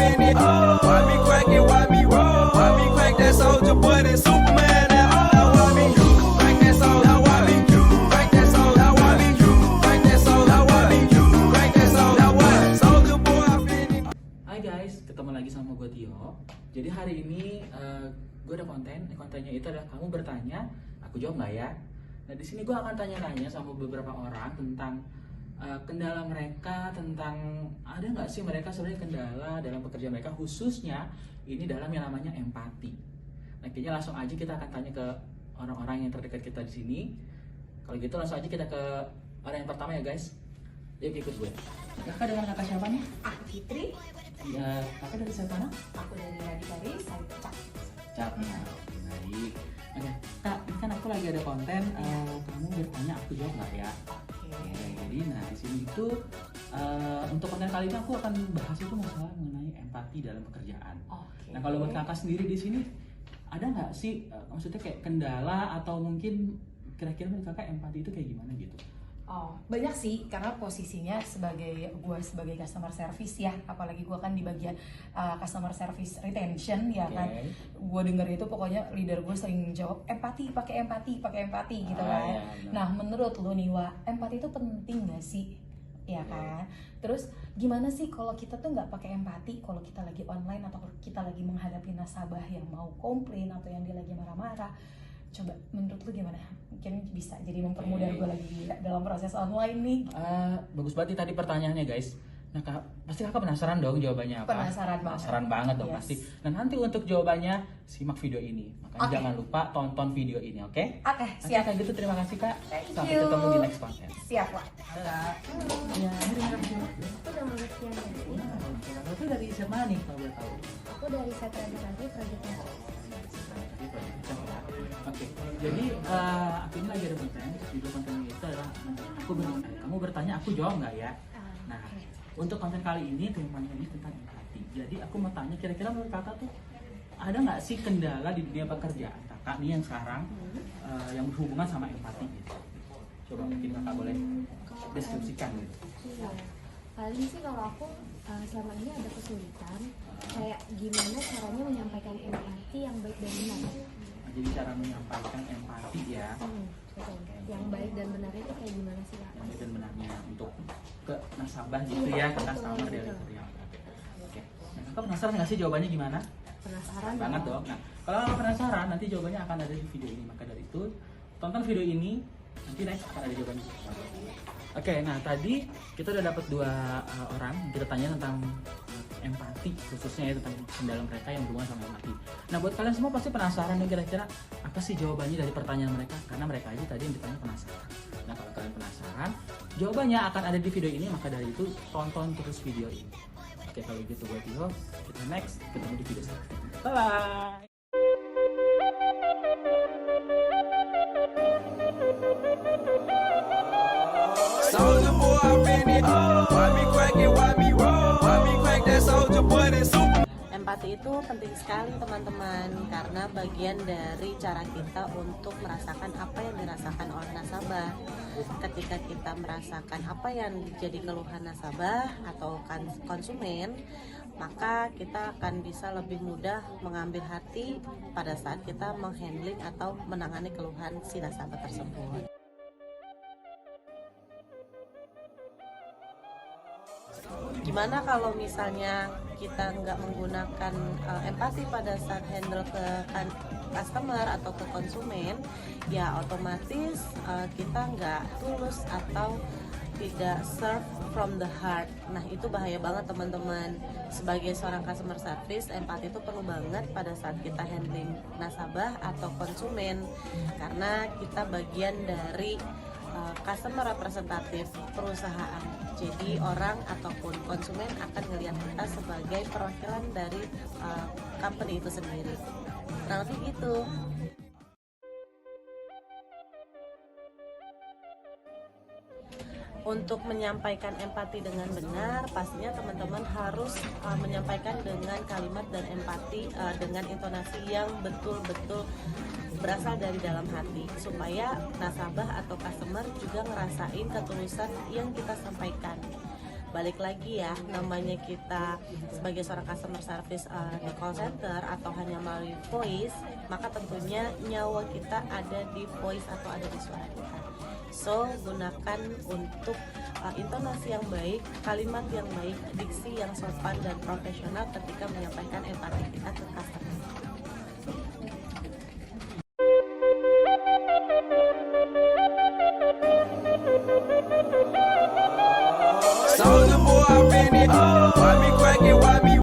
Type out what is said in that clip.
in it. Why me crack it, why me roll? Why me crack that soldier boy, that Superman? Now why me crack that soldier? Now why me crack that soldier? Now why me crack that soldier? Now why me crack that soldier? Now why soldier boy, I been it. Hai guys, ketemu lagi sama gue Tio. Jadi hari ini gue ada kontennya itu adalah kamu bertanya, aku jawab nggak ya? Nah di sini gue akan tanya-tanya sama beberapa orang tentang kendala mereka, tentang ada nggak sih mereka sebenarnya kendala dalam pekerjaan mereka, khususnya ini dalam yang namanya empati. Nah kayaknya langsung aja kita akan tanya ke orang-orang yang terdekat kita di sini. Kalau gitu langsung aja kita ke orang yang pertama ya guys. Yuk ikut gue. Kakak dengan kakak siapa nih? Aku Fitri. Ya, kakak dari siapa mana? Aku dari Radikari, saya Cap. Capnya, oke, baik. Oke, kak, ini kan aku lagi ada konten. Kamu bertanya, aku jawab nggak ya? Oke, jadi nah di sini itu untuk konten kali ini aku akan bahas itu masalah mengenai empati dalam pekerjaan. Oke. Nah, kalau buat kakak sendiri di sini ada nggak sih maksudnya kayak kendala atau mungkin kira-kira menurut kakak empati itu kayak gimana gitu? Oh, banyak sih karena posisinya sebagai customer service ya, apalagi gue kan di bagian customer service retention ya kan. Gue denger itu pokoknya leader gue sering jawab pakai empati gitu kan. Ya, nah menurut lu nih Wak, empati itu penting gak sih? Ya kan. Terus gimana sih kalau kita tuh nggak pakai empati kalau kita lagi online atau kita lagi menghadapi nasabah yang mau komplain atau yang dia lagi marah-marah? Coba menurut lu gimana? Mungkin bisa jadi mempermudah gue lagi dalam proses online nih. Bagus banget tadi pertanyaannya guys. Nah pasti kakak penasaran dong jawabannya apa? Penasaran banget dong pasti. Nah nanti untuk jawabannya simak video ini. Makanya jangan lupa tonton video ini, oke? Oke, siap. Kayak gitu terima kasih kak. Thank Sampai you. ketemu di next content. Siap Wak. Ya, ini dengar video. Aku udah mulai sekian dari Itu dari siapa mana nih kalau boleh tahu? aku dari set Radikari Project Manager. Oke, jadi aku ini lagi ada konten. Judul kontennya itu adalah kamu bertanya, aku jawab nggak ya? Nah, untuk konten kali ini temanya ini tentang empati. Jadi aku mau tanya, kira-kira menurut kakak tuh ada nggak sih kendala di dunia pekerjaan kakak nih yang sekarang yang berhubungan sama empati gitu? Coba mungkin kakak boleh deskripsikan gitu. Iya. Paling sih kalau aku selama ini ada kesulitan kayak gimana caranya menyampaikan empati yang baik dan benar. Nah, jadi cara menyampaikan empati ya, Betul. Yang baik dan benar itu kayak gimana sih Kak? yang baik dan benarnya untuk ke nasabah gitu ya, ke customer betul. delivery. Oke. Nah, kakak penasaran nggak sih jawabannya gimana? Penasaran Banget dong. Nah, kalau kakak penasaran nanti jawabannya akan ada di video ini. Maka dari itu tonton video ini, nanti next akan ada jawabannya. Oke, nah tadi kita udah dapat dua orang yang kita tanya tentang empati, khususnya ya tentang kendala mereka yang berhubungan sama empati. Nah buat kalian semua pasti penasaran nih kira-kira apa sih jawabannya dari pertanyaan mereka, karena mereka aja tadi yang ditanya penasaran. Nah kalau kalian penasaran, jawabannya akan ada di video ini, maka dari itu tonton terus video ini. Oke, kalau gitu buat Tio, kita next ketemu di video selanjutnya. Bye bye. Soldier boy, I been it. Why me crack it, why me roll? Why me crack that soldier boy, that Superman? Empati itu penting sekali teman-teman, karena bagian dari cara kita untuk merasakan apa yang dirasakan oleh nasabah. Ketika kita merasakan apa yang jadi keluhan nasabah atau konsumen, maka kita akan bisa lebih mudah mengambil hati pada saat kita menghandling atau menangani keluhan si nasabah tersebut. Gimana kalau misalnya kita nggak menggunakan empati pada saat handle ke customer atau ke konsumen, ya otomatis kita nggak tulus atau tidak serve from the heart. Nah itu bahaya banget teman-teman. Sebagai seorang customer service, empati itu perlu banget pada saat kita handling nasabah atau konsumen, karena kita bagian dari customer representatif perusahaan. Jadi orang ataupun konsumen akan melihat kita sebagai perwakilan dari company itu sendiri. Nah lebih gitu. Untuk menyampaikan empati dengan benar, pastinya teman-teman harus menyampaikan dengan kalimat dan empati dengan intonasi yang betul-betul berasal dari dalam hati, supaya nasabah atau customer juga ngerasain ketulusan yang kita sampaikan. balik lagi ya, namanya kita sebagai seorang customer service di call center atau hanya melalui voice, maka tentunya nyawa kita ada di voice atau ada di suara kita. So gunakan untuk intonasi yang baik, kalimat yang baik, diksi yang sopan dan profesional ketika menyampaikan empati kita ke customer. Soldier boy, I been it. Why me cry?